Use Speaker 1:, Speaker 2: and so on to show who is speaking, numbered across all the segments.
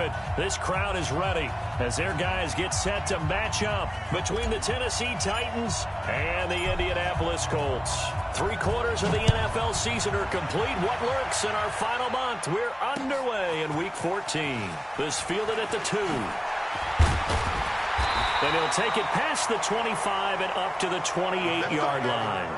Speaker 1: it, this crowd is ready as their guys get set to match up between the Tennessee Titans and the Indianapolis Colts. 3/4 of the NFL season are complete. What lurks in our final month? We're underway in Week 14. This fielded at the 2. And he'll take it past the 25 and up to the 28-yard line.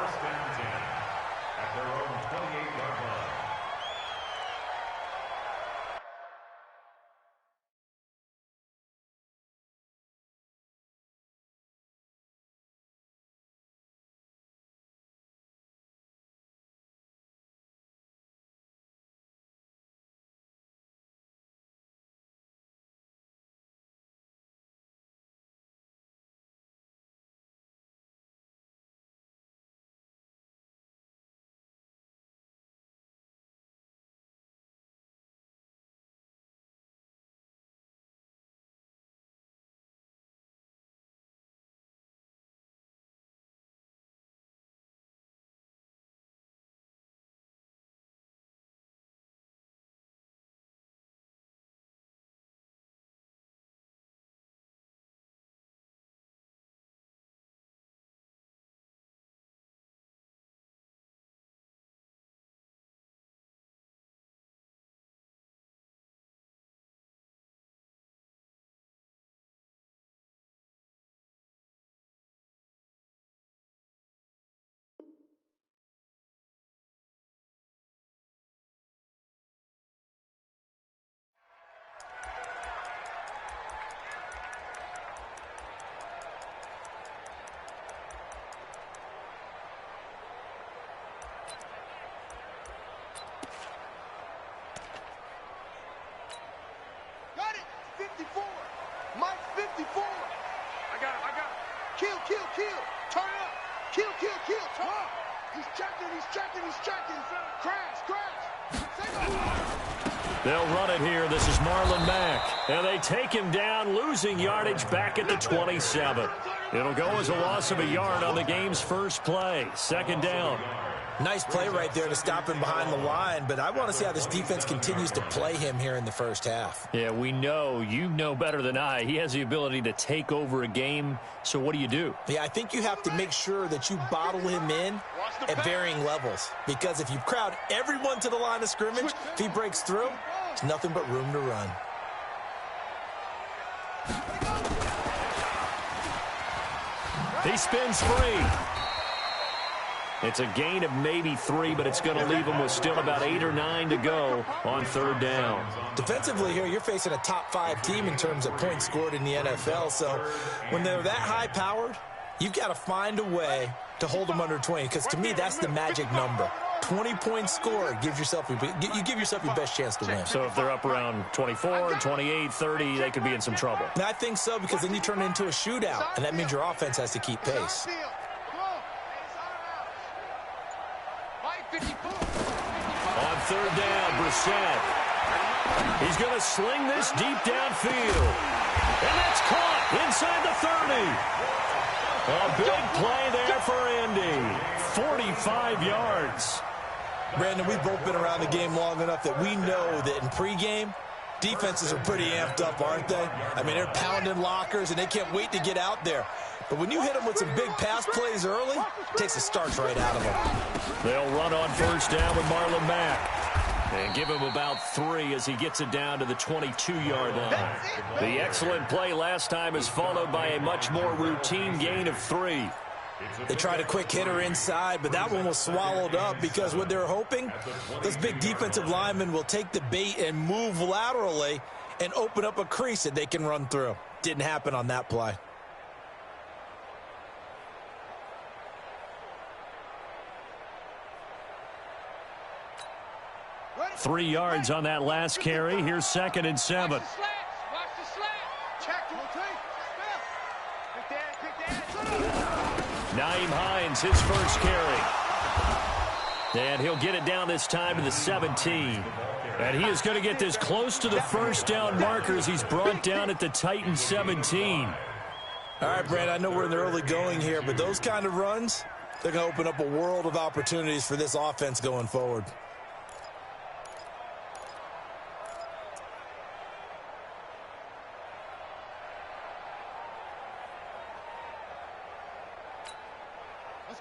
Speaker 2: Mike 54. I got him. Kill. Turn up. Kill. Turn up. He's checking. Crash.
Speaker 1: They'll run it here. This is Marlon Mack. And they take him down, losing yardage back at the 27. It'll go as a loss of a yard on the game's first play. Second down.
Speaker 3: Nice play right there to stop him behind the line, but I want to see how this defense continues to play him here in the first half.
Speaker 1: Yeah, we know. You know better than I. He has the ability to take over a game, so what do you do?
Speaker 3: Yeah, I think you have to make sure that you bottle him in at varying levels, because if you crowd everyone to the line of scrimmage, if he breaks through, there's nothing but room to run.
Speaker 1: He spins free. It's a gain of maybe 3, but it's going to leave him with still about 8 or 9 to go on third down.
Speaker 3: Defensively here, you're facing a top 5 team in terms of points scored in the NFL. So when they're that high-powered, you've got to find a way to hold them under 20, because to me, that's the magic number. 20 points scored, you give yourself your best chance to win.
Speaker 1: So if they're up around 24, 28, 30, they could be in some trouble.
Speaker 3: And I think so, because then you turn it into a shootout, and that means your offense has to keep pace.
Speaker 1: On third down, Brissett. He's going to sling this deep downfield. And that's caught inside the 30. A big play there for Indy. 45 yards.
Speaker 3: Brandon, we've both been around the game long enough that we know that in pregame, defenses are pretty amped up, aren't they? I mean, they're pounding lockers, and they can't wait to get out there. But when you hit them with some big pass plays early, it takes the starch right out of them.
Speaker 1: They'll run on first down with Marlon Mack. And give him about 3 as he gets it down to the 22-yard line. The excellent play last time is followed by a much more routine gain of 3.
Speaker 3: They tried a quick hitter inside, but that one was swallowed up because what they're hoping, those big defensive linemen will take the bait and move laterally and open up a crease that they can run through. Didn't happen on that play.
Speaker 1: 3 yards on that last carry. Here's 2nd and 7.
Speaker 2: Watch the slant. Check.
Speaker 1: Nyheim Hines, his first carry. And he'll get it down this time to the 17. And he is going to get this close to the first down markers. He's brought down at the Titans 17.
Speaker 3: All right, Brad, I know we're in the early going here, but those kind of runs, they're going to open up a world of opportunities for this offense going forward.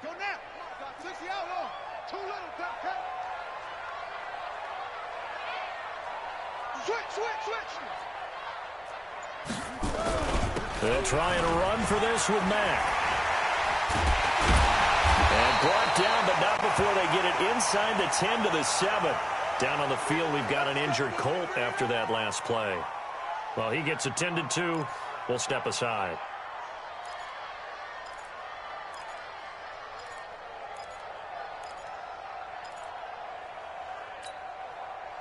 Speaker 2: Go now. 60 out on. Too little, Doc. Switch.
Speaker 1: They'll try and run for this with Mack. And brought down, but not before they get it inside the 10 to the 7. Down on the field, we've got an injured Colt after that last play. Well, he gets attended to. We'll step aside.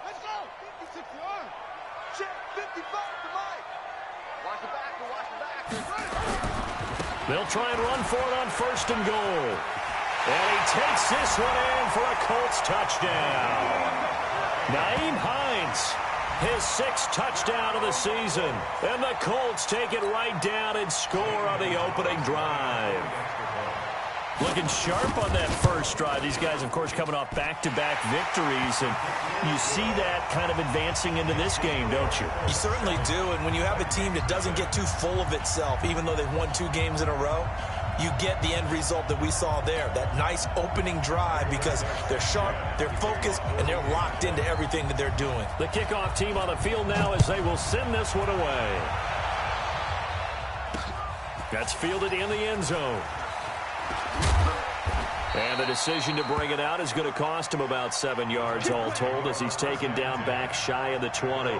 Speaker 2: Let's go. 56 yards. Check 55 to Mike. Watch the back.
Speaker 1: They'll try and run for it on 1st and goal. And he takes this one in for a Colts touchdown. Nyheim Hines, his 6th touchdown of the season. And the Colts take it right down and score on the opening drive. Looking sharp on that first drive. These guys, of course, coming off back-to-back victories. And you see that kind of advancing into this game, don't you?
Speaker 3: You certainly do. And when you have a team that doesn't get too full of itself, even though they've won 2 games in a row, you get the end result that we saw there. That nice opening drive because they're sharp, they're focused, and they're locked into everything that they're doing.
Speaker 1: The kickoff team on the field now as they will send this one away. That's fielded in the end zone. And the decision to bring it out is going to cost him about 7 yards all told as he's taken down back shy of the 20.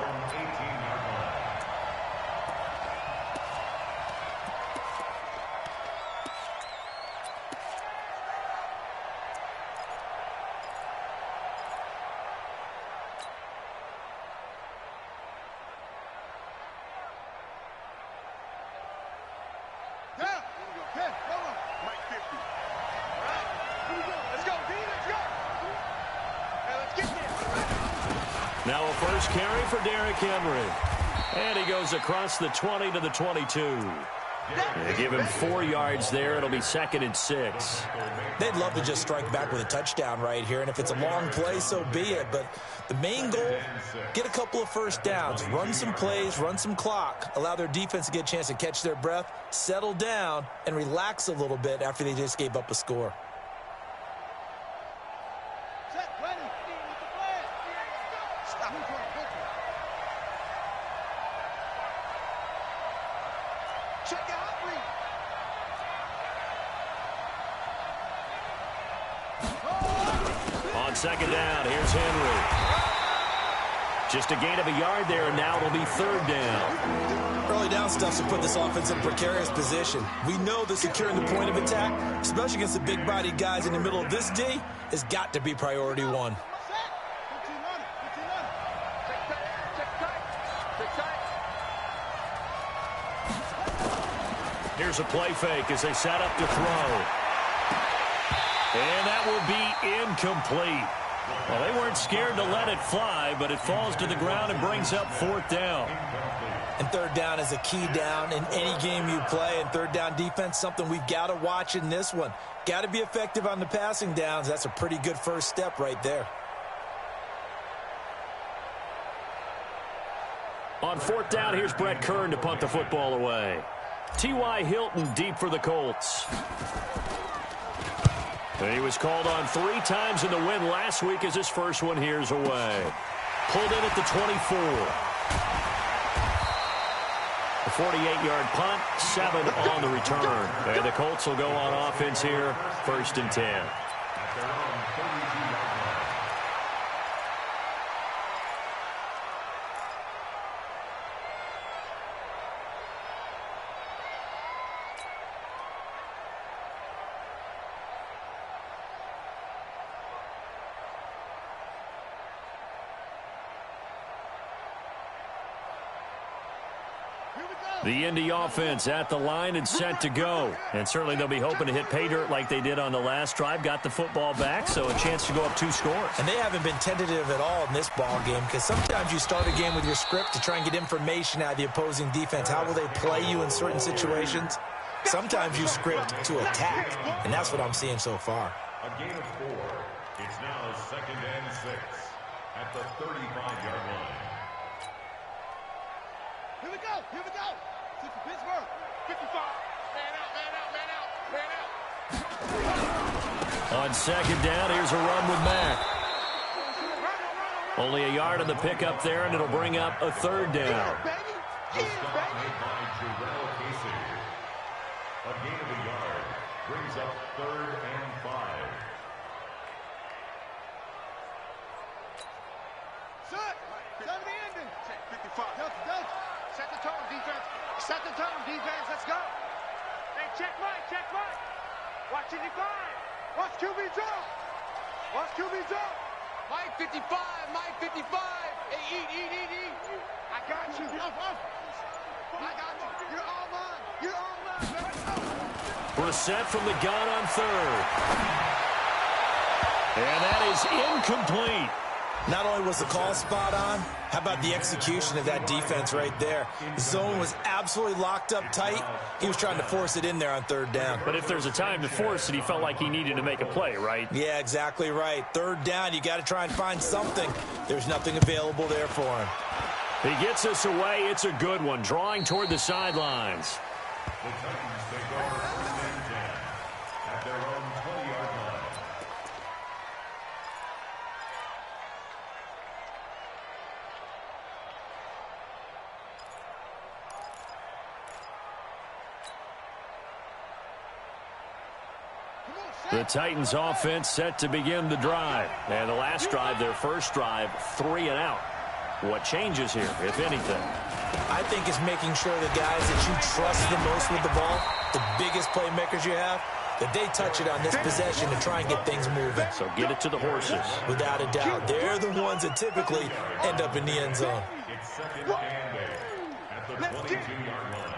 Speaker 1: Now a first carry for Derrick Henry. And he goes across the 20 to the 22. They give him 4 yards there. It'll be 2nd and 6.
Speaker 3: They'd love to just strike back with a touchdown right here. And if it's a long play, so be it. But the main goal, get a couple of first downs, run some plays, run some clock, allow their defense to get a chance to catch their breath, settle down, and relax a little bit after they just gave up a score.
Speaker 1: On 2nd down, here's Henry. Just a gain of a yard there, and now it'll be 3rd down.
Speaker 3: Early down stuff to put this offense in a precarious position. We know that securing the point of attack, especially against the big-bodied guys in the middle of this D, has got to be priority 1.
Speaker 1: Here's a play fake as they set up to throw. And that will be incomplete. Well, they weren't scared to let it fly, but it falls to the ground and brings up 4th down.
Speaker 3: And 3rd down is a key down in any game you play. And 3rd down defense, something we've got to watch in this one. Got to be effective on the passing downs. That's a pretty good first step right there.
Speaker 1: On 4th down, here's Brett Kern to punt the football away. T.Y. Hilton deep for the Colts. And he was called on 3 times in the win last week as his first one here's away. Pulled in at the 24. A 48-yard punt, 7 on the return. And the Colts will go on offense here, 1st and 10. The Indy offense at the line and set to go. And certainly they'll be hoping to hit pay dirt like they did on the last drive. Got the football back, so a chance to go up 2 scores.
Speaker 3: And they haven't been tentative at all in this ball game because sometimes you start a game with your script to try and get information out of the opposing defense. How will they play you in certain situations? Sometimes you script to attack, and that's what I'm seeing so far.
Speaker 4: A gain of 4. It's now 2nd and 6 at the 35-yard line.
Speaker 2: Here we go. 6 for Pittsburgh. 55. Man out.
Speaker 1: On second down, here's a run with Mack. Only a yard on the pickup there, and it'll bring up a third down.
Speaker 4: The stop made by Jarrell Casey. A gain of a yard brings up 3rd and 5.
Speaker 2: Set. Down to the ending. 55. Set the tone, defense. Set the tone, defense. Let's go. Hey, check right, check right. Watch 55. Watch QB jump. Watch QB jump. Mike 55, Mike 55. Hey, eat. I got you. I got you. You're all mine. You're all mine. Let's go.
Speaker 1: We're set from the gun on third. And that is incomplete.
Speaker 3: Not only was the call spot on, how about the execution of that defense right there? The zone was absolutely locked up tight. He was trying to force it in there on third down.
Speaker 1: But if there's a time to force it, he felt like he needed to make a play, right?
Speaker 3: Yeah, exactly right. Third down, you got to try and find something. There's nothing available there for him.
Speaker 1: He gets us away. It's a good one, drawing toward the sidelines.
Speaker 4: The Titans take over 1st and 10 at their own 20-yard line.
Speaker 1: The Titans offense set to begin the drive. And the last drive, their first drive, 3 and out. What changes here, if anything?
Speaker 3: I think it's making sure the guys that you trust the most with the ball, the biggest playmakers you have, that they touch it on this possession to try and get things moving.
Speaker 1: So get it to the horses.
Speaker 3: Without a doubt. They're the ones that typically end up in the end zone.
Speaker 4: It's 2nd and 8 at the 22-yard line.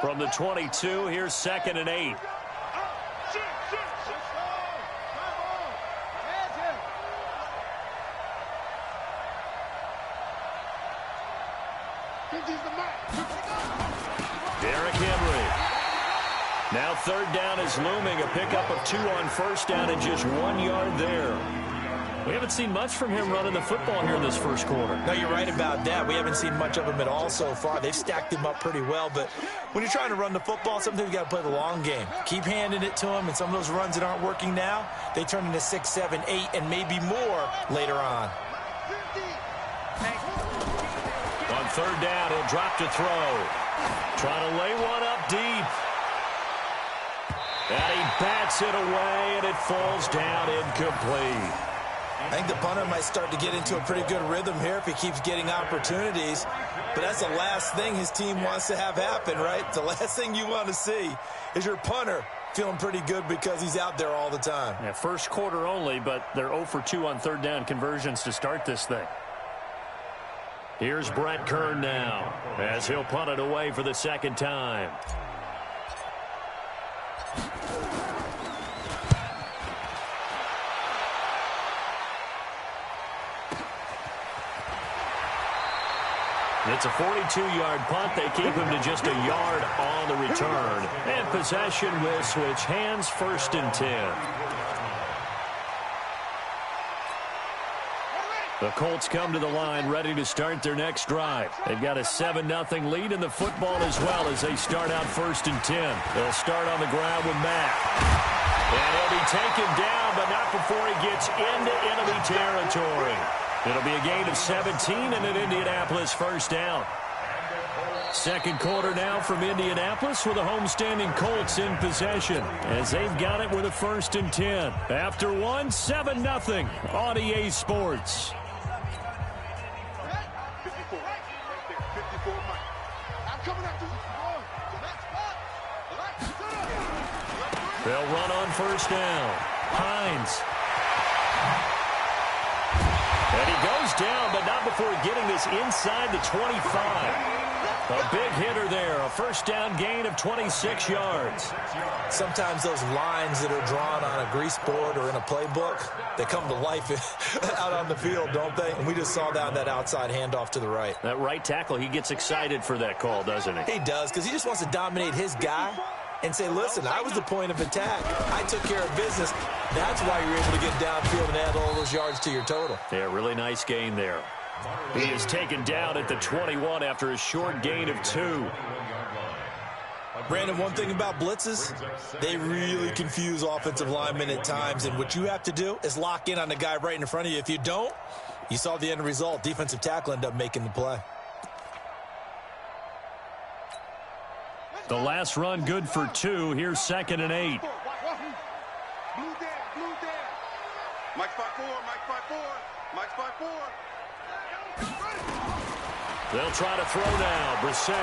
Speaker 1: From the 22, here's 2nd and 8. Derrick Henry. Now 3rd down is looming. A pickup of 2 on first down and just 1 yard there. We haven't seen much from him running the football here in this first quarter.
Speaker 3: No, you're right about that. We haven't seen much of him at all so far. They've stacked him up pretty well, but when you're trying to run the football, sometimes you got to play the long game. Keep handing it to him, and some of those runs that aren't working now, they turn into 6, 7, 8, and maybe more later on.
Speaker 1: On 3rd down, he'll drop to throw. Trying to lay one up deep. And he bats it away, and it falls down incomplete.
Speaker 3: I think the punter might start to get into a pretty good rhythm here if he keeps getting opportunities. But that's the last thing his team wants to have happen, right? The last thing you want to see is your punter feeling pretty good because he's out there all the time.
Speaker 1: Yeah, first quarter only, but they're 0 for 2 on 3rd down conversions to start this thing. Here's Brett Kern now as he'll punt it away for the 2nd time. It's a 42-yard punt. They keep him to just a yard on the return. And possession will switch hands, 1st and 10. The Colts come to the line ready to start their next drive. They've got a 7-0 lead in the football as well as they start out 1st and 10. They'll start on the ground with Mack. And he'll be taken down, but not before he gets into enemy territory. It'll be a gain of 17 and an Indianapolis 1st down. Second quarter now from Indianapolis with the homestanding Colts in possession as they've got it with a 1st and 10. After 7-0 on EA Sports. They'll run on 1st down. Hines. And he goes down, but not before getting this inside the 25. A big hitter there, a 1st down gain of 26 yards.
Speaker 3: Sometimes those lines that are drawn on a grease board or in a playbook, they come to life out on the field, don't they? And we just saw that outside handoff to the right.
Speaker 1: That right tackle, he gets excited for that call, doesn't he?
Speaker 3: He does, because he just wants to dominate his guy and say, listen, I was the point of attack. I took care of business. That's why you're able to get downfield and add all those yards to your total.
Speaker 1: Yeah, really nice gain there. He is taken down at the 21 after a short gain of 2.
Speaker 3: Brandon, one thing about blitzes, they really confuse offensive linemen at times, and what you have to do is lock in on the guy right in front of you. If you don't, you saw the end result. Defensive tackle ended up making the play.
Speaker 1: The last run good for 2. Here's 2nd and 8.
Speaker 2: Blue there. Mike's 5-4, Mike's 5-4, Mike's 5-4.
Speaker 1: They'll try to throw now. Brissett.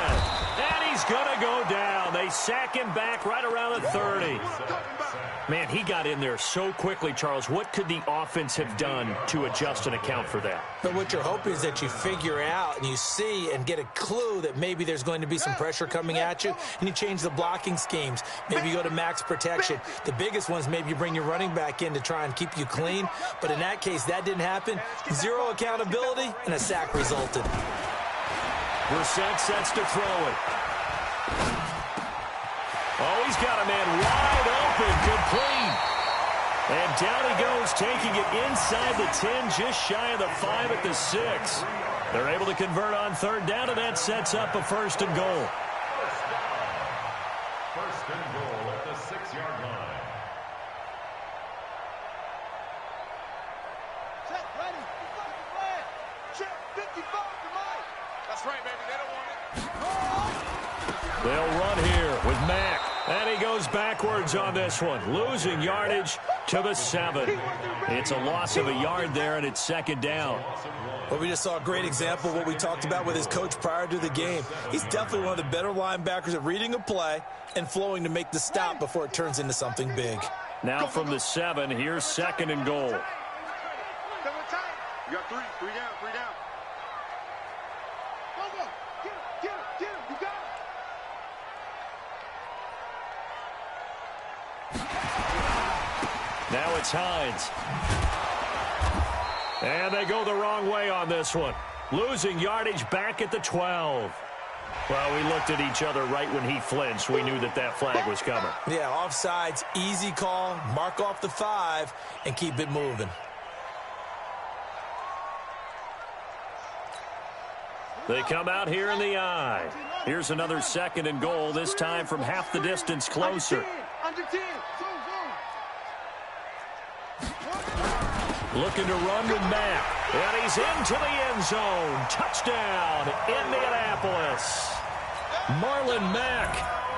Speaker 1: And he's going to go down. They sack him back right around the 30. Man, he got in there so quickly, Charles. What could the offense have done to adjust and account for that?
Speaker 3: But what you're hoping is that you figure out and you see and get a clue that maybe there's going to be some pressure coming at you, and you change the blocking schemes. Maybe you go to max protection. The biggest ones, maybe you bring your running back in to try and keep you clean. But in that case, that didn't happen. 0 accountability, and a sack resulted.
Speaker 1: Brissett sets to throw it. Oh, he's got a man wide open, complete. And down he goes, taking it inside the 10, just shy of the 5 at the 6. They're able to convert on 3rd down, and that sets up a 1st and goal.
Speaker 4: First and goal at the 6-yard line.
Speaker 2: Check, ready. Check, 55 to Mike. That's right, baby. They don't want it.
Speaker 1: They'll run here with Mack. And he goes backwards on this one, losing yardage to the 7. It's a loss of a yard there, and it's 2nd down.
Speaker 3: Well, we just saw a great example of what we talked about with his coach prior to the game. He's definitely one of the better linebackers at reading a play and flowing to make the stop before it turns into something big.
Speaker 1: Now from the 7, here's 2nd and goal.
Speaker 2: You got 3 down, 3 down. Go. Get him. You got it.
Speaker 1: Now it's Hines. And they go the wrong way on this one. Losing yardage back at the 12. Well, we looked at each other right when he flinched. We knew that flag was coming.
Speaker 3: Yeah, offsides, easy call, mark off the 5, and keep it moving.
Speaker 1: They come out here in the I. Here's another 2nd and goal, this time from half the distance closer.
Speaker 2: Under 10.
Speaker 1: Looking to run with Mack. And he's into the end zone. Touchdown, Indianapolis. Marlon Mack,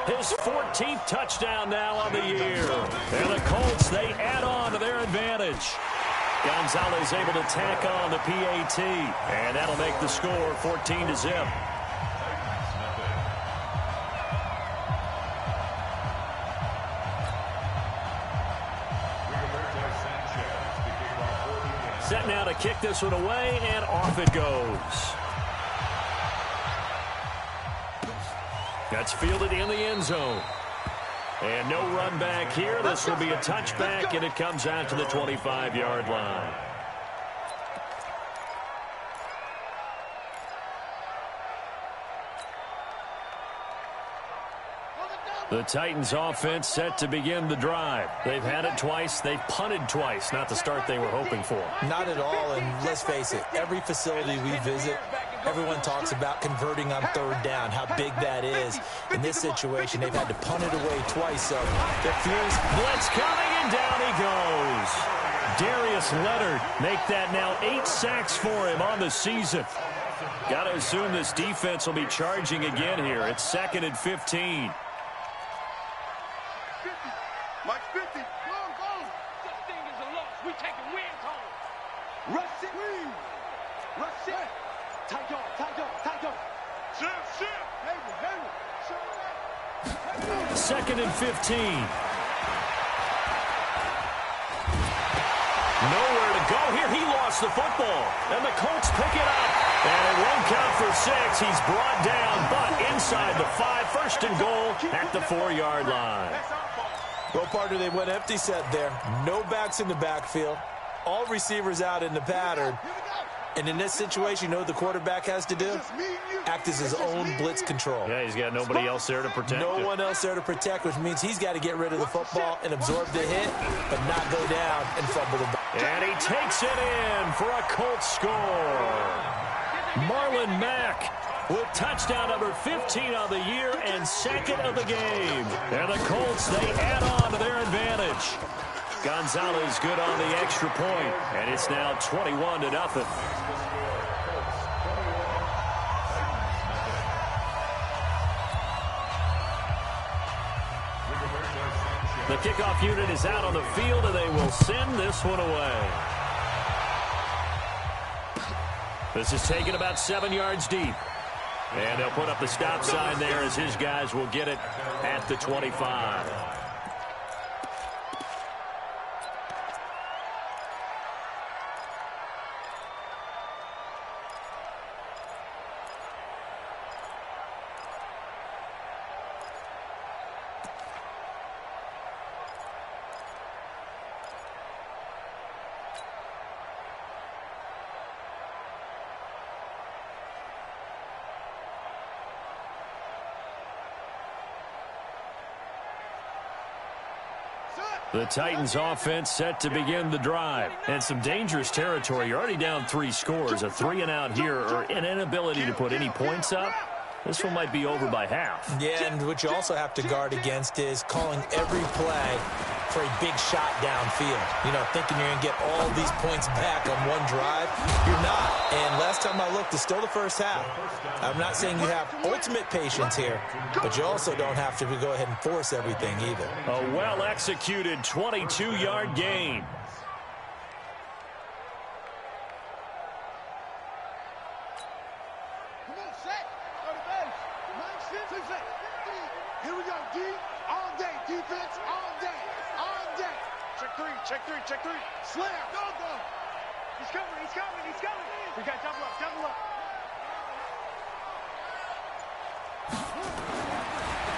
Speaker 1: his 14th touchdown now on the year. And the Colts, they add on to their advantage. Gonzalez able to tack on the PAT. And that'll make the score 14-0. Set now to kick this one away, and off it goes. That's fielded in the end zone. And no run back here. This will be a touchback, and it comes out to the 25-yard line. The Titans offense set to begin the drive. They've had it twice. They've punted twice. Not the start they were hoping for.
Speaker 3: Not at all, and let's face it, every facility we visit, everyone talks about converting on 3rd down, how big that is. In this situation, they've had to punt it away twice, so they're furious.
Speaker 1: Blitz coming, and down he goes. Darius Leonard make that now 8 sacks for him on the season. Got to assume this defense will be charging again here. It's 2nd and 15.
Speaker 2: Mike 50. Go. This thing is a loss. We taking wins home. Rush it. Rush it. Tight go. Shit. Hey.
Speaker 1: 2nd and 15. Nowhere to go here. He lost the football. And the Colts pick it up. And it won't count for 6. He's brought down, but inside the 5. 1st and goal at the 4-yard line.
Speaker 3: Well, partner, they went empty set there. No backs in the backfield. All receivers out in the pattern. And in this situation, you know what the quarterback has to do? Act as his own blitz control.
Speaker 1: Yeah, he's got nobody else there to protect
Speaker 3: No one else there to protect, which means he's got to get rid of the football and absorb the hit, but not go down and fumble the ball.
Speaker 1: And he takes it in for a Colts score. Marlon Mack with touchdown number 15 on the year and second of the game. And the Colts, they add on to their advantage. Gonzalez good on the extra point, and it's now 21-0. The kickoff unit is out on the field, and they will send this one away. This is taken about 7 yards deep. And they'll put up the stop sign there as his guys will get it at the 25. The Titans offense set to begin the drive. And some dangerous territory. You're already down 3 scores. A 3-and-out here or an inability to put any points up. This one might be over by half.
Speaker 3: Yeah, and what you also have to guard against is calling every play for a big shot downfield. You know, thinking you're going to get all these points back on one drive. You're not. And last time I looked, it's still the first half. I'm not saying you have ultimate patience here, but you also don't have to go ahead and force everything either.
Speaker 1: A well-executed 22-yard gain.
Speaker 2: Here we go, D. All day. Defense, all day. All day. Check three, check three, check three. Slam. Go, go. He's coming, he's coming, he's coming. We got double up, double up.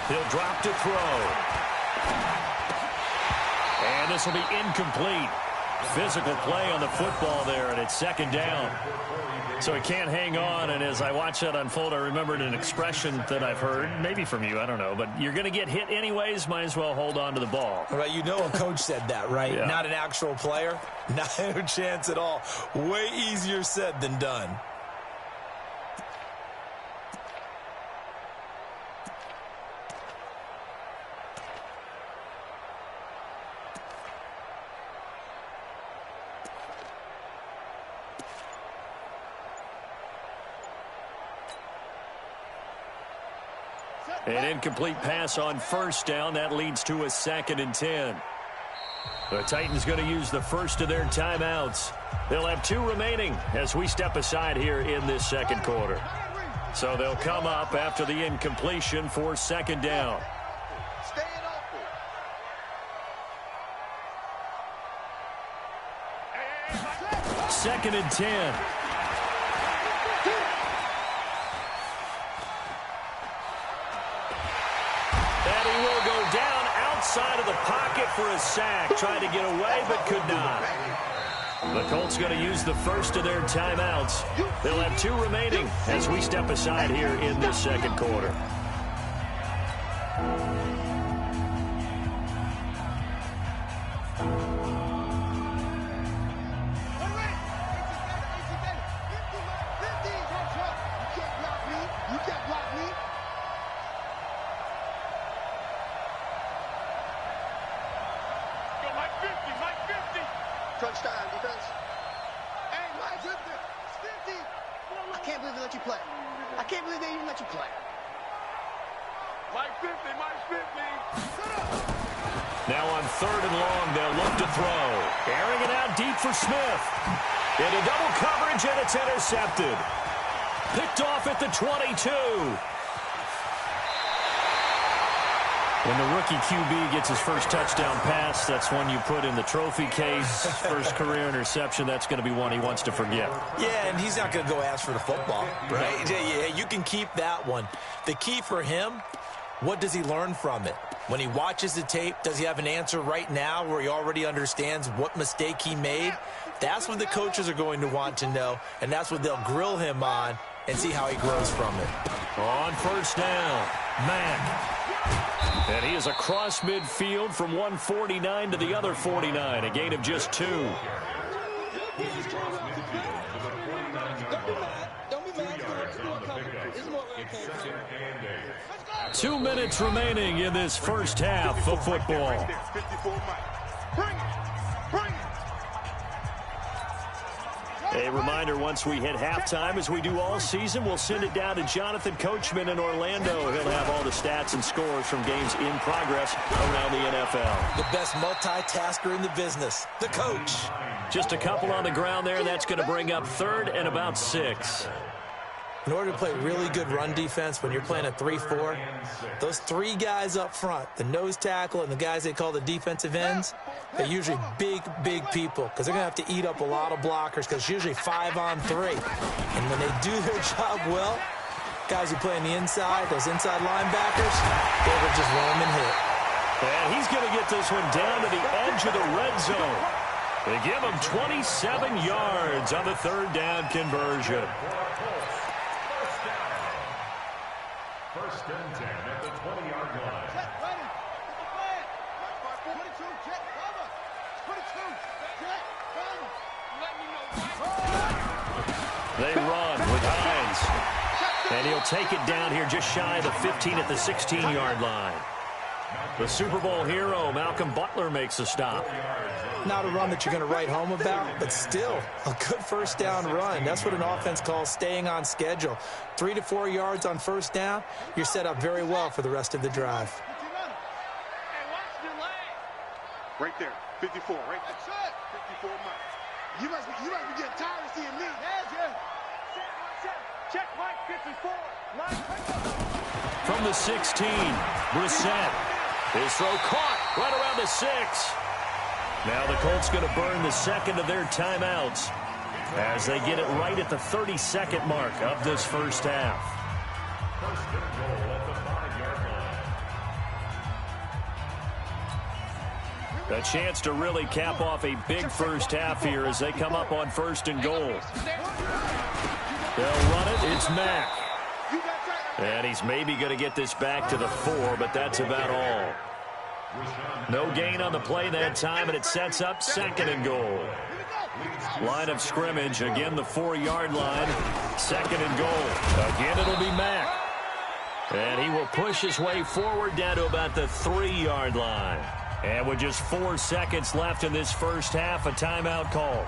Speaker 1: He'll drop to throw. And this will be incomplete. Physical play on the football there, and it's second down. So he can't hang on, and as I watch that unfold, I remembered an expression that I've heard, maybe from you, I don't know, but you're going to get hit anyways, might as well hold on to the ball.
Speaker 3: Right, you know a coach said that, right?
Speaker 1: Yeah. Not
Speaker 3: an actual player. No chance at all. Way easier said than done.
Speaker 1: An incomplete pass on first down. That leads to a 2nd and 10. The Titans going to use the first of their timeouts. They'll have 2 remaining as we step aside here in this second quarter. So they'll come up after the incompletion for second down. 2nd and 10. Outside of the pocket for a sack. Tried to get away, but could not. The Colts going to use the first of their timeouts. They'll have 2 remaining as we step aside here in this second quarter.
Speaker 2: Touchdown, defense. Hey, Mike, it's 50. I can't believe they let you play. I can't believe they even let you play. Mike 50, Mike 50.
Speaker 1: Now on 3rd and long, they'll look to throw. Airing it out deep for Smith. Into double coverage, and it's intercepted. Picked off at the 22. When the rookie QB gets his first touchdown pass, that's one you put in the trophy case. First career interception, that's going to be one he wants to forget.
Speaker 3: Yeah, and he's not going to go ask for the football, right? Yeah, you can keep that one. The key for him, what does he learn from it? When he watches the tape, does he have an answer right now where he already understands what mistake he made? That's what the coaches are going to want to know, and that's what they'll grill him on and see how he grows from it.
Speaker 1: On first down, Mack. And he is across midfield from 149 to the other 49, a gain of just 2.
Speaker 2: Don't be mad.
Speaker 4: Second and 8.
Speaker 1: 2 minutes remaining in this first half of football. A reminder, once we hit halftime, as we do all season, we'll send it down to Jonathan Coachman in Orlando. He'll have all the stats and scores from games in progress around the NFL.
Speaker 3: The best multitasker in the business, the coach.
Speaker 1: Just a couple on the ground there. That's going to bring up 3rd and about 6.
Speaker 3: In order to play really good run defense when you're playing a 3-4, those 3 guys up front, the nose tackle and the guys they call the defensive ends, they're usually big people because they're going to have to eat up a lot of blockers because it's usually 5 on 3. And when they do their job well, guys who play on the inside, those inside linebackers, they will just roam and hit.
Speaker 1: And he's going to get this one down to the edge of the red zone. They give him 27 yards on the 3rd down conversion.
Speaker 4: First and 10 at the 20-yard line.
Speaker 2: Check, ready. Get the flag. 22, check, cover. 22, check, cover. Let me know.
Speaker 1: They run with Hines. And he'll take it down here just shy of the 15 at the 16-yard line. The Super Bowl hero, Malcolm Butler, makes a stop.
Speaker 3: Not a run that you're going to write home about, but still a good first down run. That's what an offense calls staying on schedule. 3 to 4 yards on first down, you're set up very well for the rest of the drive.
Speaker 2: Right there, 54, right there. 54 miles. You must be getting tired of seeing me. Yeah. Check Mike 54.
Speaker 1: From the 16, Brissett. His throw caught right around the 6. Now the Colts going to burn the second of their timeouts as they get it right at the 32nd mark of this first half.
Speaker 4: First and goal at the 5-yard line.
Speaker 1: A chance to really cap off a big first half here as they come up on 1st and goal. They'll run it. It's Mack. And he's maybe going to get this back to the 4, but that's about all. No gain on the play that time, and it sets up 2nd and goal. Line of scrimmage, again the 4-yard line. 2nd and goal. Again, it'll be Mack. And he will push his way forward down to about the 3-yard line. And with just 4 seconds left in this first half, a timeout call.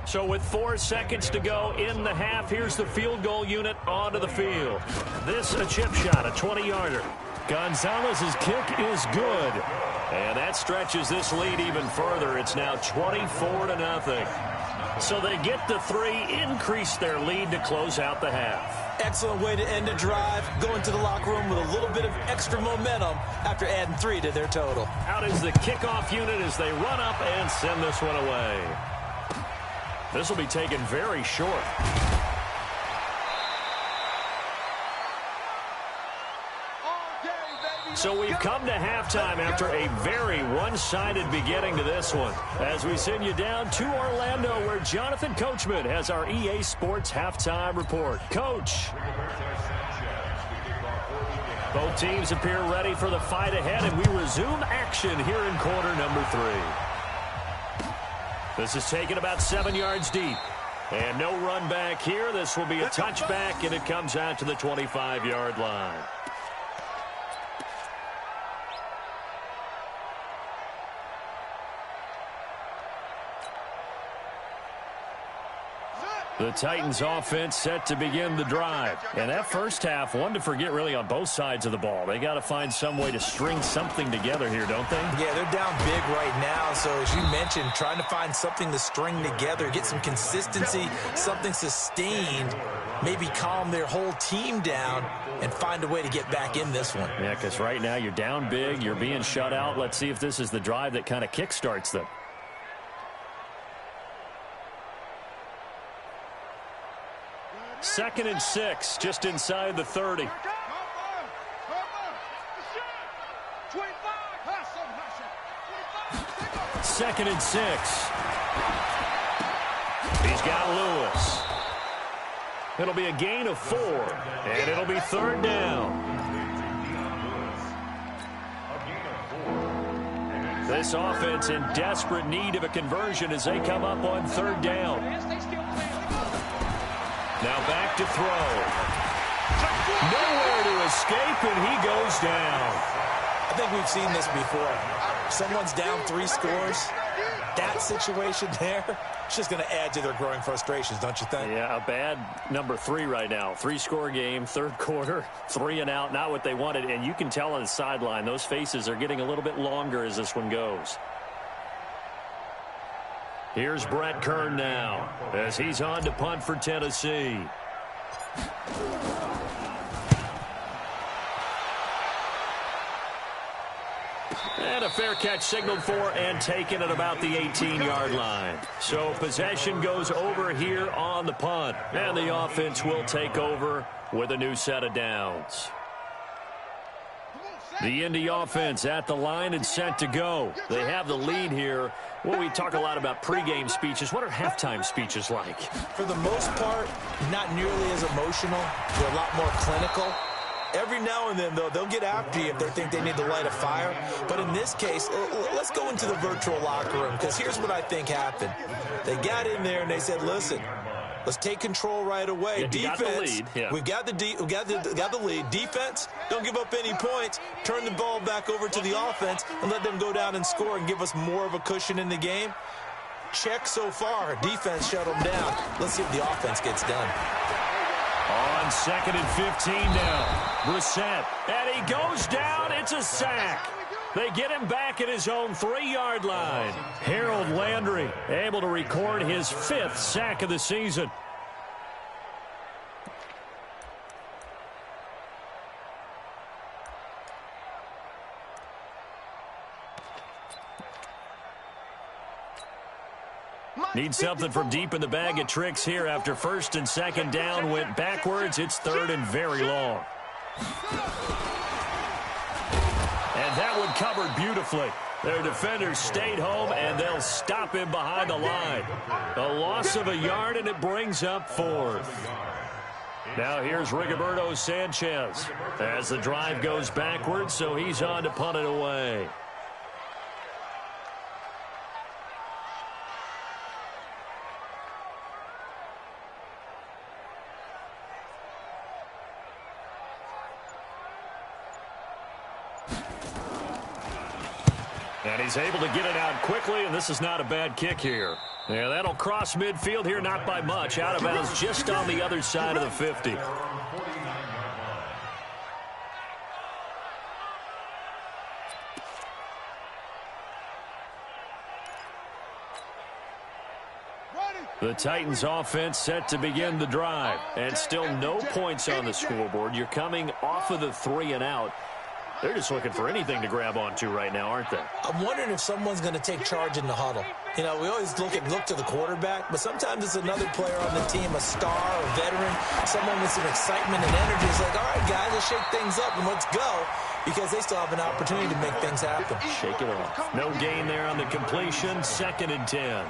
Speaker 1: So with 4 seconds to go in the half, here's the field goal unit onto the field. This a chip shot, a 20-yarder. Gonzalez's kick is good. And that stretches this lead even further. It's now 24-0. So they get the 3, increase their lead to close out the half.
Speaker 3: Excellent way to end a drive, going to the locker room with a little bit of extra momentum after adding 3 to their total.
Speaker 1: Out is the kickoff unit as they run up and send this one away. This will be taken very short. So we've come to halftime after a very one-sided beginning to this one. As we send you down to Orlando, where Jonathan Coachman has our EA Sports halftime report. Coach. Both teams appear ready for the fight ahead, and we resume action here in quarter number 3. This is taken about 7 yards deep. And no run back here. This will be a touchback, and it comes out to the 25-yard line. The Titans offense set to begin the drive. And that first half, one to forget really on both sides of the ball. They got to find some way to string something together here, don't they?
Speaker 3: Yeah, they're down big right now. So as you mentioned, trying to find something to string together, get some consistency, something sustained, maybe calm their whole team down and find a way to get back in this one.
Speaker 1: Yeah, because right now you're down big, you're being shut out. Let's see if this is the drive that kind of kickstarts them. Second and 6, just inside the 30. Second and 6. He's got Lewis. It'll be a gain of 4, and it'll be 3rd down. This offense in desperate need of a conversion as they come up on third down. Now back to throw. Nowhere to escape, and he goes down.
Speaker 3: I think we've seen this before. Someone's down 3 scores. That situation there, it's just going to add to their growing frustrations, don't you think?
Speaker 1: Yeah, a bad number 3 right now. 3-score game, third quarter, 3 and out, not what they wanted. And you can tell on the sideline, those faces are getting a little bit longer as this one goes. Here's Brett Kern now as he's on to punt for Tennessee. And a fair catch signaled for and taken at about the 18-yard line. So possession goes over here on the punt. And the offense will take over with a new set of downs. The Indy offense at the line and set to go. They have the lead here. Well, we talk a lot about pregame speeches. What are halftime speeches like?
Speaker 3: For the most part, not nearly as emotional. They're a lot more clinical. Every now and then, though, they'll get after you if they think they need to light a fire. But in this case, let's go into the virtual locker room, because here's what I think happened. They got in there and they said, listen, let's take control right away. Defense, got the lead. Yeah. we got the lead. Defense, don't give up any points. Turn the ball back over to the offense and let them go down and score and give us more of a cushion in the game. Check so far. Defense shut them down. Let's see if the offense gets done.
Speaker 1: On 2nd and 15 now. Brissett. And he goes down. It's a sack. They get him back at his own 3-yard line. Harold Landry able to record his 5th sack of the season. Need something from deep in the bag of tricks here after 1st and 2nd down went backwards. It's 3rd and very long. And that one covered beautifully. Their defenders stayed home, and they'll stop him behind the line. A loss of a yard, and it brings up 4th. Now here's Rigoberto Sanchez as the drive goes backwards, so he's on to punt it away. And he's able to get it out quickly, and this is not a bad kick here. Yeah, that'll cross midfield here, not by much. Out of bounds just on the other side of the 50. The Titans offense set to begin the drive. And still no points on the scoreboard. You're coming off of the 3 and out. They're just looking for anything to grab onto right now, aren't they?
Speaker 3: I'm wondering if someone's going to take charge in the huddle. You know, we always look to the quarterback, but sometimes it's another player on the team, a star, a veteran, someone with some excitement and energy. It's like, all right, guys, let's shake things up and let's go, because they still have an opportunity to make things happen.
Speaker 1: Shake it off. No gain there on the completion. 2nd and 10.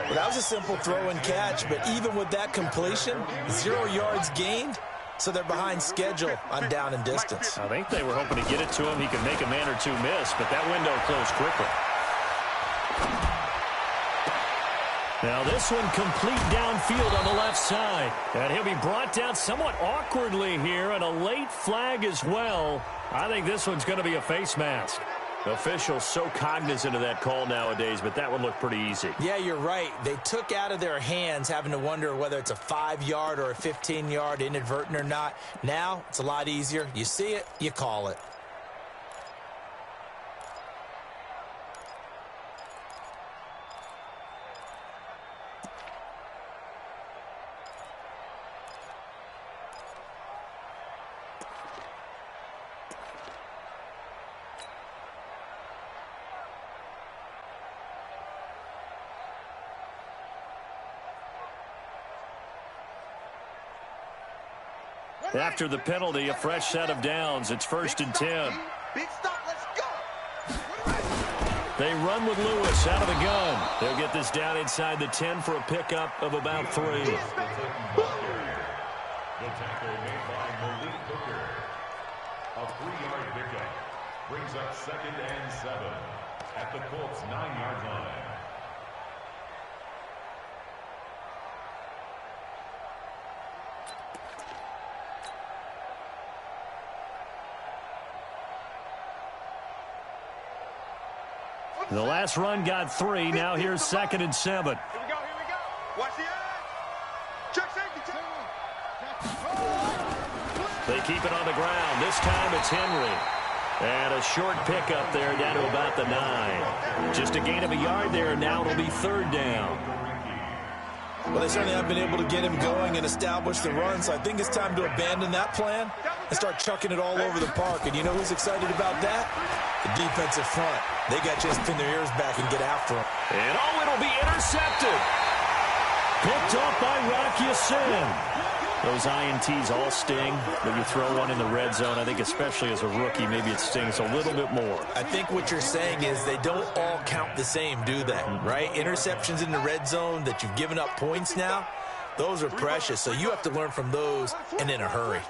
Speaker 3: Well, that was a simple throw and catch, but even with that completion, 0 yards gained. So they're behind schedule on down and distance.
Speaker 1: I think they were hoping to get it to him. He could make a man or two miss, but that window closed quickly. Now this one complete downfield on the left side. And he'll be brought down somewhat awkwardly here, and a late flag as well. I think this one's going to be a face mask. Officials so cognizant of that call nowadays, but that one looked pretty easy.
Speaker 3: Yeah, you're right. They took out of their hands having to wonder whether it's a 5-yard or a 15-yard inadvertent or not. Now, it's a lot easier. You see it, you call it.
Speaker 1: After the penalty, a fresh set of downs. It's 1st and 10.
Speaker 2: Big stop, let's go.
Speaker 1: They run with Lewis out of the gun. They'll get this down inside the 10 for a pickup of about 3.
Speaker 4: The tackle made by Malik Hooker. A 3-yard pickup brings up 2nd and 7. at the Colts' 9-yard line.
Speaker 1: The last run got 3. Now here's 2nd and 7.
Speaker 2: Here we go. Watch the edge. Check safety.
Speaker 1: They keep it on the ground. This time it's Henry. And a short pickup there down to about the 9. Just a gain of a yard there. Now it'll be 3rd down.
Speaker 3: Well, they certainly have been able to get him going and establish the run, so I think it's time to abandon that plan and start chucking it all over the park. And you know who's excited about that? The defensive front. They got to just pin their ears back and get after him.
Speaker 1: And it'll be intercepted. Picked off by Rock Ya-Sin. Those INTs all sting, but you throw one in the red zone, I think especially as a rookie, maybe it stings a little bit more.
Speaker 3: I think what you're saying is they don't all count the same, do they? Right? Interceptions in the red zone that you've given up points now, those are precious. So you have to learn from those and in a hurry.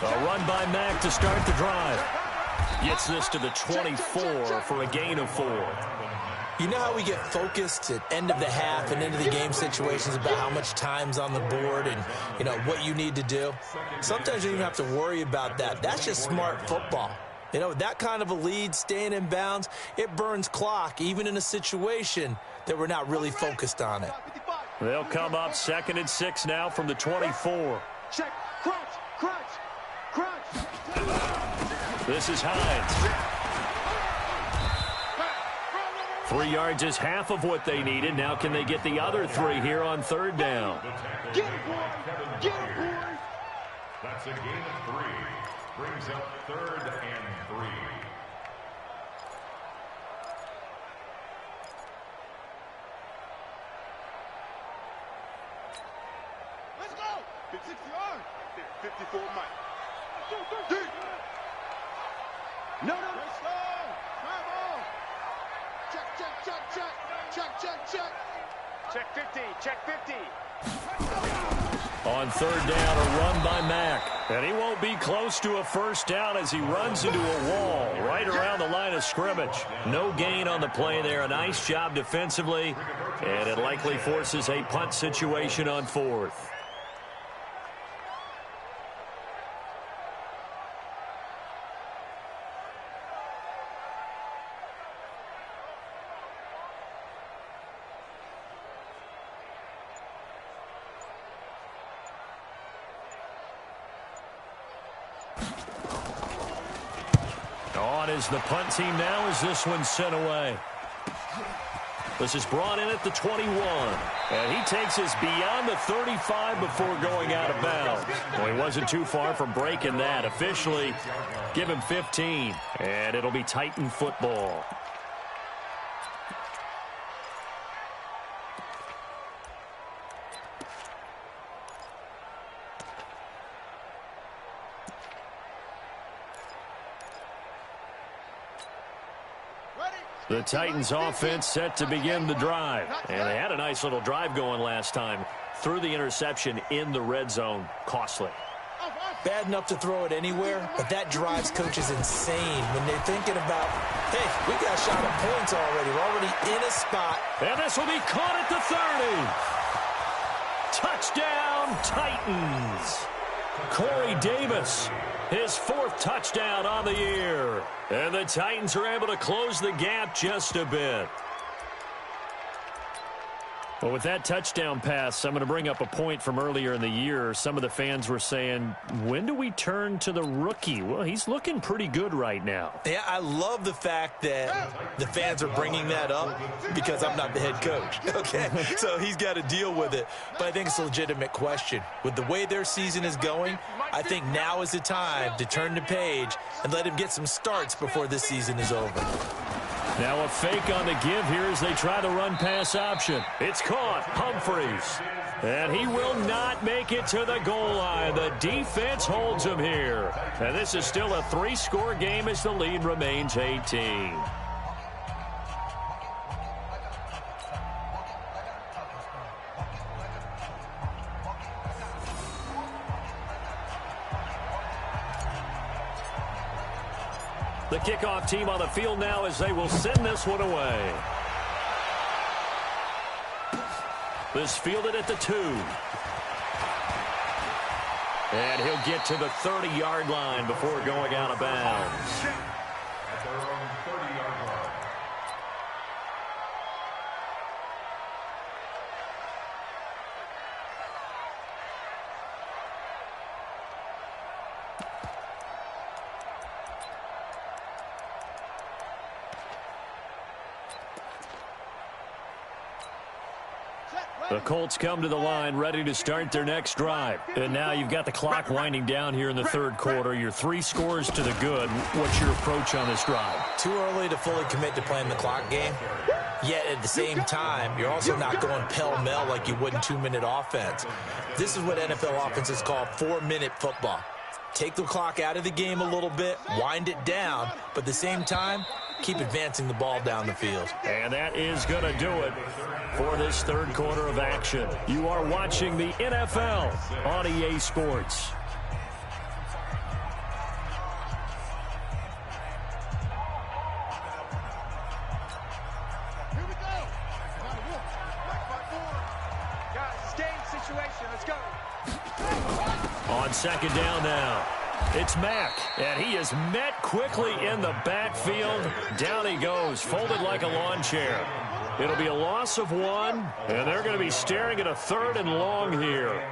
Speaker 1: A run by Mack to start the drive. Gets this to the 24 for a gain of 4.
Speaker 3: You know how we get focused at end of the half and into the game situations about how much time's on the board and, you know, what you need to do? Sometimes you don't even have to worry about that. That's just smart football. You know, that kind of a lead, staying in bounds, it burns clock, even in a situation that we're not really focused on it.
Speaker 1: They'll come up 2nd and 6 now from the 24.
Speaker 2: Check. Crunch.
Speaker 1: This is Hines. 3 yards is half of what they needed. Now can they get the other 3 here on 3rd down?
Speaker 2: Get it, boy.
Speaker 4: That's a gain of 3. Brings up 3rd and 3.
Speaker 2: Let's go. 60 yards. 54 Mike. Deep. No. Let's go. Check 50.
Speaker 1: On 3rd down, a run by Mack. And he won't be close to a 1st down as he runs into a wall right around the line of scrimmage. No gain on the play there. A nice job defensively. And it likely forces a punt situation on 4th. On is the punt team now as this one's sent away. This is brought in at the 21. And he takes us beyond the 35 before going out of bounds. Well, he wasn't too far from breaking that. Officially, give him 15. And it'll be Titan football. The Titans offense set to begin the drive. And they had a nice little drive going last time. Threw the interception in the red zone. Costly.
Speaker 3: Bad enough to throw it anywhere, but that drives coaches insane when they're thinking about, hey, we got a shot at points already. We're already in a spot.
Speaker 1: And this will be caught at the 30. Touchdown, Titans. Corey Davis, his 4th touchdown on the year. And the Titans are able to close the gap just a bit. Well, with that touchdown pass, I'm going to bring up a point from earlier in the year. Some of the fans were saying, when do we turn to the rookie? Well, he's looking pretty good right now.
Speaker 3: Yeah, I love the fact that the fans are bringing that up because I'm not the head coach. Okay, so he's got to deal with it. But I think it's a legitimate question. With the way their season is going, I think now is the time to turn the page and let him get some starts before this season is over.
Speaker 1: Now a fake on the give here as they try the run-pass option. It's caught. Humphreys. And he will not make it to the goal line. The defense holds him here. And this is still a 3-score game as the lead remains 18. The kickoff team on the field now as they will send this one away. This fielded at the 2. And he'll get to the 30-yard line before going out of bounds.
Speaker 4: At their own 30-yard line.
Speaker 1: The Colts come to the line ready to start their next drive. And now you've got the clock winding down here in the third quarter. You're 3 scores to the good. What's your approach on this drive?
Speaker 3: Too early to fully commit to playing the clock game. Yet at the same time, you're also not going pell-mell like you would in 2-minute offense. This is what NFL offenses call 4-minute football. Take the clock out of the game a little bit, wind it down, but at the same time, keep advancing the ball down the field.
Speaker 1: And that is going to do it for this third quarter of action. You are watching the NFL on EA Sports.
Speaker 2: Here we go. Guys, it's game situation. Let's go.
Speaker 1: On second down now, it's Mack, and he is met quickly in the backfield. Down he goes, folded like a lawn chair. It'll be a loss of 1, and they're going to be staring at a 3rd and long here.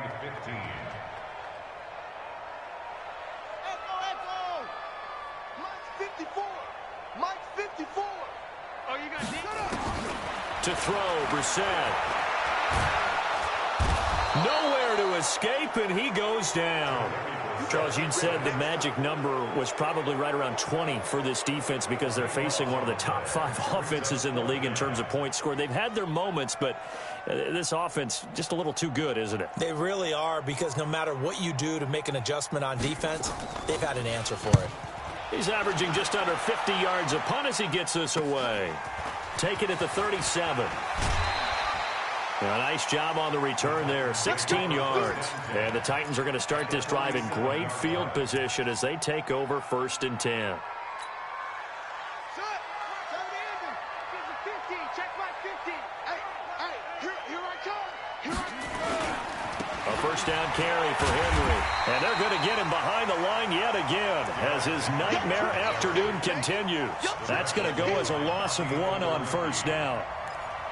Speaker 2: Echo. Mike's 54. Mike's 54. Oh, you got deep.
Speaker 1: To throw, Brissett. Nowhere to escape, and he goes down. Charles, you'd said the magic number was probably right around 20 for this defense because they're facing one of the top 5 offenses in the league in terms of points scored. They've had their moments, but this offense just a little too good, isn't it?
Speaker 3: They really are, because no matter what you do to make an adjustment on defense, they've had an answer for it.
Speaker 1: He's averaging just under 50 yards a punt as he gets this away. Take it at the 37. A nice job on the return there, 16 yards. And the Titans are going to start this drive in great field position as they take over 1st and 10. A first down carry for Henry. And they're going to get him behind the line yet again as his nightmare afternoon continues. That's going to go as a loss of 1 on first down.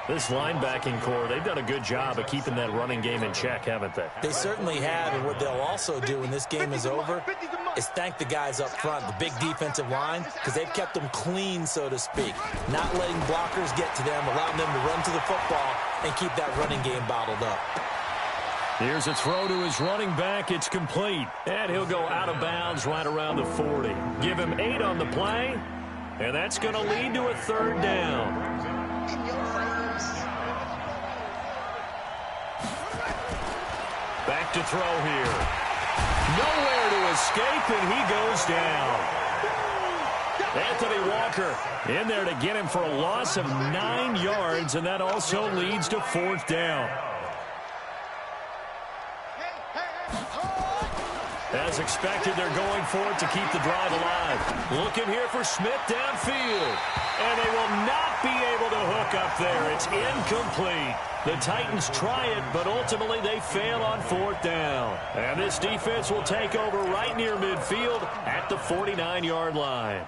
Speaker 1: This linebacking core, they've done a good job of keeping that running game in check, haven't they?
Speaker 3: They certainly have, and what they'll also do when this game is over is thank the guys up front, the big defensive line, because they've kept them clean, so to speak. Not letting blockers get to them, allowing them to run to the football and keep that running game bottled up.
Speaker 1: Here's a throw to his running back. It's complete. And he'll go out of bounds right around the 40. Give him 8 on the play, and that's going to lead to a 3rd down. Back to throw here. Nowhere to escape, and he goes down. Anthony Walker in there to get him for a loss of 9 yards, and that also leads to 4th down. As expected, they're going for it to keep the drive alive. Looking here for Smith downfield. And they will not be able to hook up there. It's incomplete. The Titans try it, but ultimately they fail on 4th down. And this defense will take over right near midfield at the 49-yard line.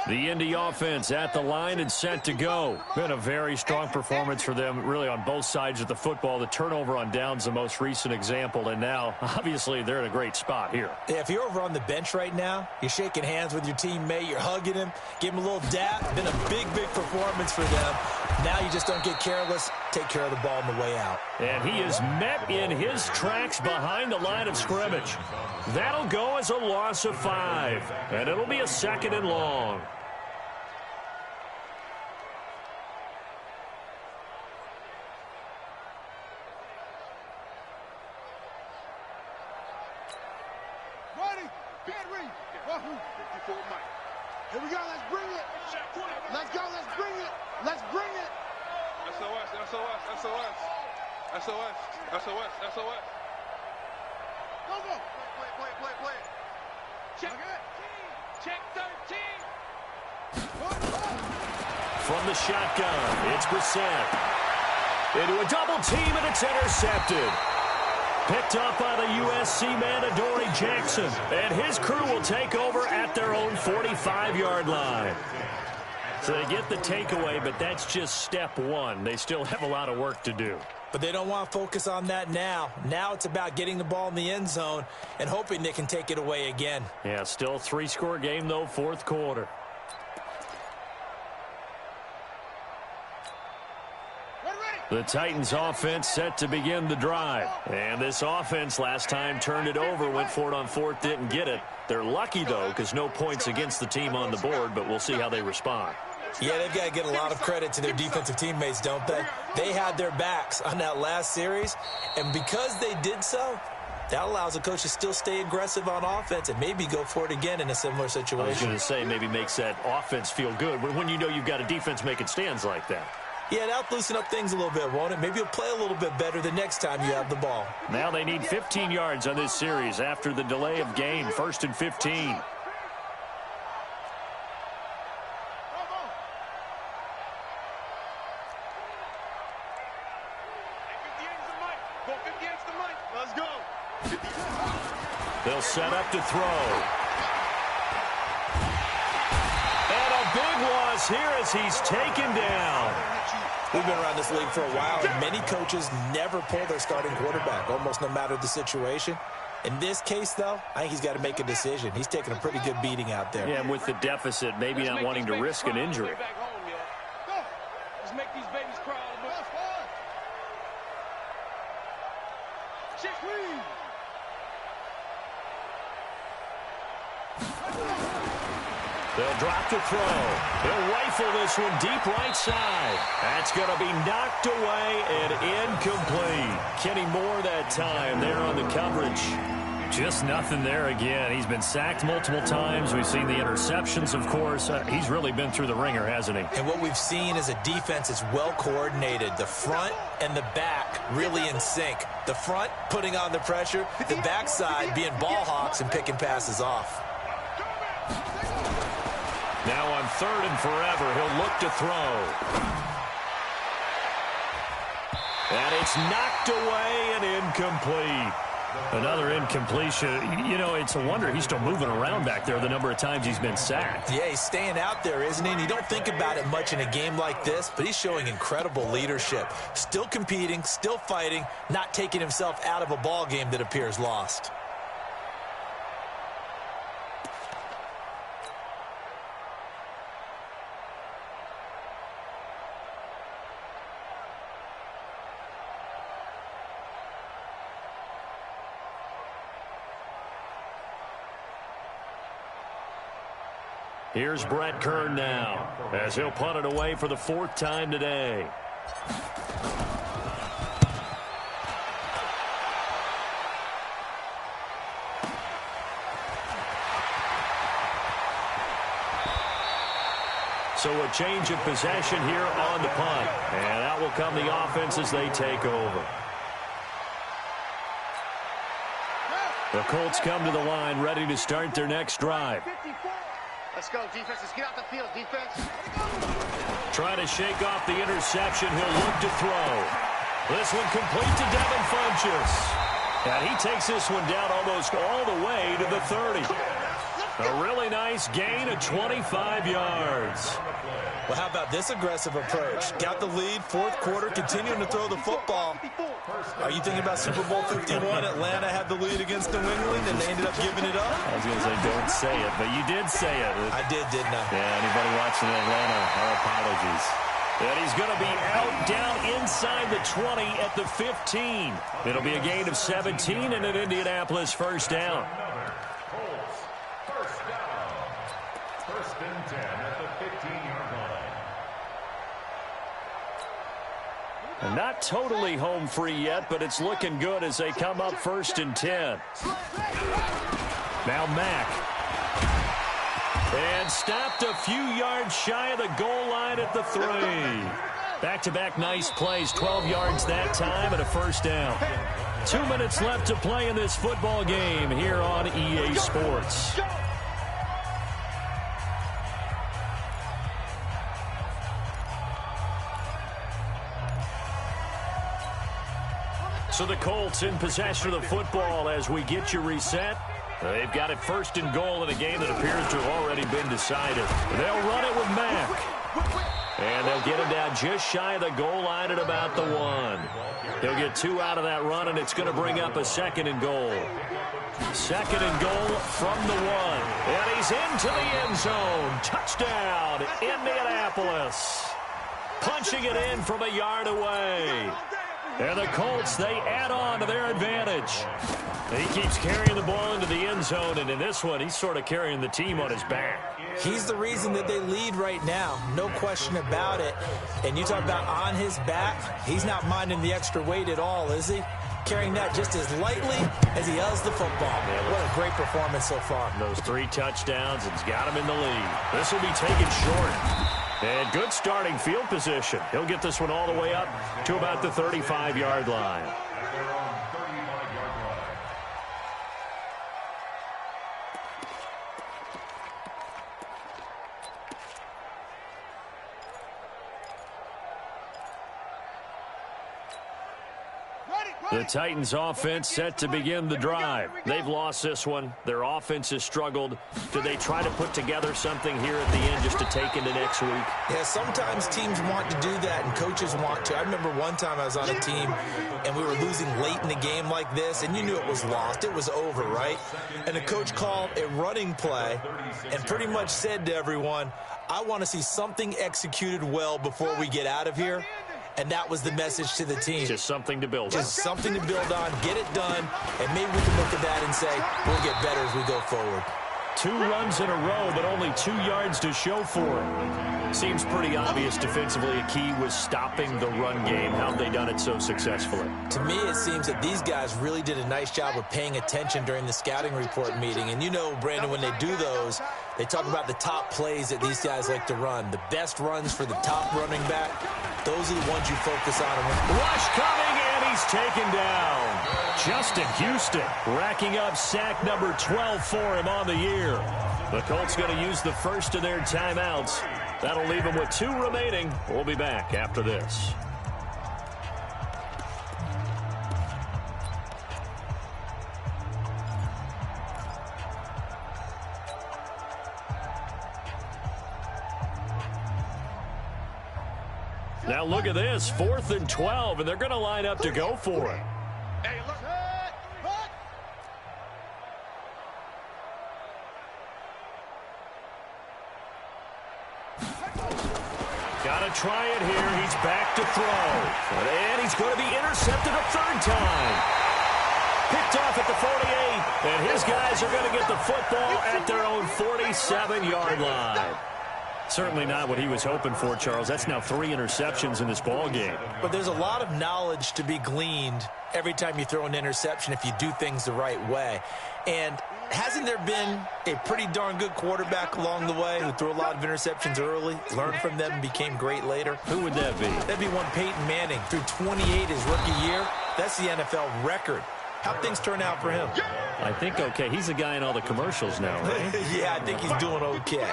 Speaker 1: The Indy offense at the line and set to go. Been a very strong performance for them, really, on both sides of the football. The turnover on downs, the most recent example, and now, obviously, they're in a great spot here.
Speaker 3: Yeah, if you're over on the bench right now, you're shaking hands with your teammate, you're hugging him, give him a little dap. Been a big, big performance for them. Now you just don't get careless. Take care of the ball on the way out.
Speaker 1: And he is met in his tracks behind the line of scrimmage. That'll go as a loss of 5, and it'll be a 2nd and long.
Speaker 2: Here we go. Let's bring it. Let's go. Let's bring it. Let's bring it.
Speaker 5: SOS, SOS, SOS. SOS, SOS, SOS.
Speaker 2: Go, go. Play.
Speaker 5: Check. Check 13.
Speaker 1: From the shotgun, it's Brissett. Into a double team, and it's intercepted. Picked up by the USC man, Adoree Jackson. And his crew will take over at their own 45-yard line. So they get the takeaway, but that's just step one. They still have a lot of work to do.
Speaker 3: But they don't want to focus on that now. Now it's about getting the ball in the end zone and hoping they can take it away again.
Speaker 1: Yeah, still a 3-score game, though, fourth quarter. The Titans offense set to begin the drive. And this offense last time turned it over, went for it on fourth, didn't get it. They're lucky, though, because no points against the team on the board, but we'll see how they respond.
Speaker 3: Yeah, they've got to get a lot of credit to their defensive teammates, don't they? They had their backs on that last series, and because they did so, that allows the coach to still stay aggressive on offense and maybe go for it again in a similar situation.
Speaker 1: I was going to say maybe makes that offense feel good when you know you've got a defense making stands like that.
Speaker 3: Yeah, that'll loosen up things a little bit, won't it? Maybe you'll play a little bit better the next time you have the ball.
Speaker 1: Now they need 15 yards on this series after the delay of game. 1st and 15.
Speaker 2: Let's go.
Speaker 1: They'll set up to throw. And a big loss here as he's taken down.
Speaker 3: We've been around this league for a while, and many coaches never pull their starting quarterback, almost no matter the situation. In this case, though, I think he's got to make a decision. He's taking a pretty good beating out there.
Speaker 1: Yeah, and with the deficit, maybe not wanting to risk an injury.
Speaker 5: Let's make these babies cry a little bit. Check, please.
Speaker 1: They'll drop to throw. He'll rifle this one deep right side. That's going to be knocked away and incomplete. Kenny Moore that time there on the coverage. Just nothing there again. He's been sacked multiple times. We've seen the interceptions, of course. He's really been through the ringer, hasn't he?
Speaker 3: And what we've seen is a defense that's well coordinated. The front and the back really in sync. The front putting on the pressure, the backside being ball hawks and picking passes off.
Speaker 1: Now on 3rd and forever, he'll look to throw. And it's knocked away and incomplete. Another incompletion. You know, it's a wonder he's still moving around back there the number of times he's been sacked.
Speaker 3: Yeah, he's staying out there, isn't he? And you don't think about it much in a game like this, but he's showing incredible leadership. Still competing, still fighting, not taking himself out of a ball game that appears lost.
Speaker 1: Here's Brett Kern now, as he'll punt it away for the 4th time today. So a change of possession here on the punt. And out will come the offense as they take over. The Colts come to the line ready to start their next drive.
Speaker 2: Let's go, defense. Let's get out the field, defense.
Speaker 1: Trying to shake off the interception. He'll look to throw. This one complete to Devin Funchess. And he takes this one down almost all the way to the 30. A really nice gain of 25 yards.
Speaker 3: Well, how about this aggressive approach? Got the lead, 4th quarter, continuing to throw the football. Are you thinking about Super Bowl 51? Atlanta had the lead against New England, and they ended up giving it up?
Speaker 1: I was going to say, don't say it, but you did say it.
Speaker 3: I did, didn't I?
Speaker 1: Yeah, anybody watching Atlanta, our apologies. And he's going to be out down inside the 20 at the 15. It'll be a gain of 17 and an Indianapolis first down.
Speaker 4: First down. 1st and 10 at the 15-yard line.
Speaker 1: And not totally home free yet, but it's looking good as they come up 1st and 10. Now Mack. And stopped a few yards shy of the goal line at the 3. Back-to-back nice plays, 12 yards that time and a first down. 2 minutes left to play in this football game here on EA Sports. So the Colts in possession of the football as we get you reset. They've got it first and goal in a game that appears to have already been decided. They'll run it with Mack. And they'll get him down just shy of the goal line at about the 1. He'll get 2 out of that run, and it's going to bring up a second and goal. Second and goal from the 1. And he's into the end zone. Touchdown, Indianapolis. Punching it in from a yard away. And the Colts, they add on to their advantage. He keeps carrying the ball into the end zone, and in this one, he's sort of carrying the team on his back.
Speaker 3: He's the reason that they lead right now, no question about it. And you talk about on his back, he's not minding the extra weight at all, is he? Carrying that just as lightly as he does the football. What a great performance so far.
Speaker 1: Those 3 touchdowns, it's got him in the lead. This will be taken short. And good starting field position. He'll get this one all the way up to about the 35-yard line. The Titans offense set to begin the drive. They've lost this one. Their offense has struggled. Do they try to put together something here at the end just to take into next week?
Speaker 3: Yeah, sometimes teams want to do that and coaches want to. I remember one time I was on a team and we were losing late in the game like this, and you knew it was lost. It was over, right? And the coach called a running play and pretty much said to everyone, I want to see something executed well before we get out of here. And that was the message to the team.
Speaker 1: Just something to build on.
Speaker 3: Just something to build on, get it done, and maybe we can look at that and say, we'll get better as we go forward.
Speaker 1: 2 runs in a row, but only 2 yards to show for it. Seems pretty obvious defensively a key was stopping the run game. How have they done it so successfully?
Speaker 3: To me, it seems that these guys really did a nice job of paying attention during the scouting report meeting. And you know, Brandon, when they do those, they talk about the top plays that these guys like to run. The best runs for the top running back, those are the ones you focus on.
Speaker 1: Rush coming, and he's taken down. Justin Houston racking up sack number 12 for him on the year. The Colts going to use the first of their timeouts. That'll leave them with 2 remaining. We'll be back after this. Now look at this, 4th and 12, and they're going to line up to go for it.
Speaker 2: Hey, look.
Speaker 1: Got to try it here. He's back to throw. And he's going to be intercepted a 3rd time. Picked off at the 48, and his guys are going to get the football at their own 47-yard line. Certainly not what he was hoping for, Charles. That's now 3 interceptions in this ball game.
Speaker 3: But there's a lot of knowledge to be gleaned every time you throw an interception if you do things the right way. And hasn't there been a pretty darn good quarterback along the way who threw a lot of interceptions early, learned from them, and became great later?
Speaker 1: Who would that be?
Speaker 3: That'd be one Peyton Manning. Threw 28 his rookie year. That's the NFL record. How'd things turn out for him?
Speaker 1: I think okay. He's a guy in all the commercials now, right?
Speaker 3: Yeah, I think he's doing okay.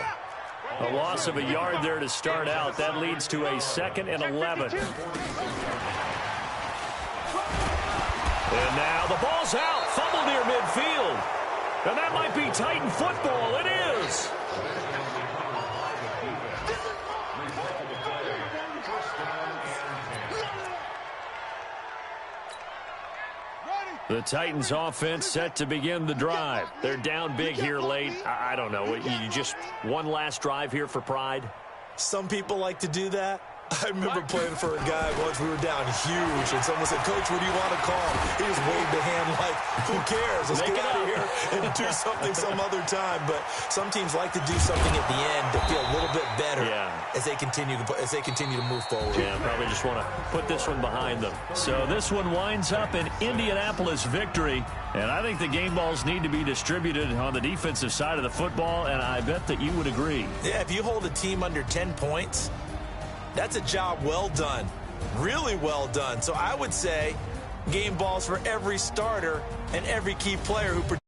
Speaker 1: A loss of a yard there to start out. That leads to a 2nd and 11. And now the ball's out. Fumble near midfield. And that might be Titan football. It is. The Titans offense set to begin the drive. They're down big here late. I don't know. You just one last drive here for pride?
Speaker 3: Some people like to do that. I remember playing for a guy once. We were down huge, and someone said, "Coach, what do you want to call?" He just waved a hand like, "Who cares? Let's get out of here and do something some other time." But some teams like to do something at the end to feel a little bit better as they continue to move forward.
Speaker 1: Yeah, probably just want to put this one behind them. So this one winds up an Indianapolis victory, and I think the game balls need to be distributed on the defensive side of the football, and I bet that you would agree.
Speaker 3: Yeah, if you hold a team under 10 points, that's a job well done, really well done. So I would say game balls for every starter and every key player who participates.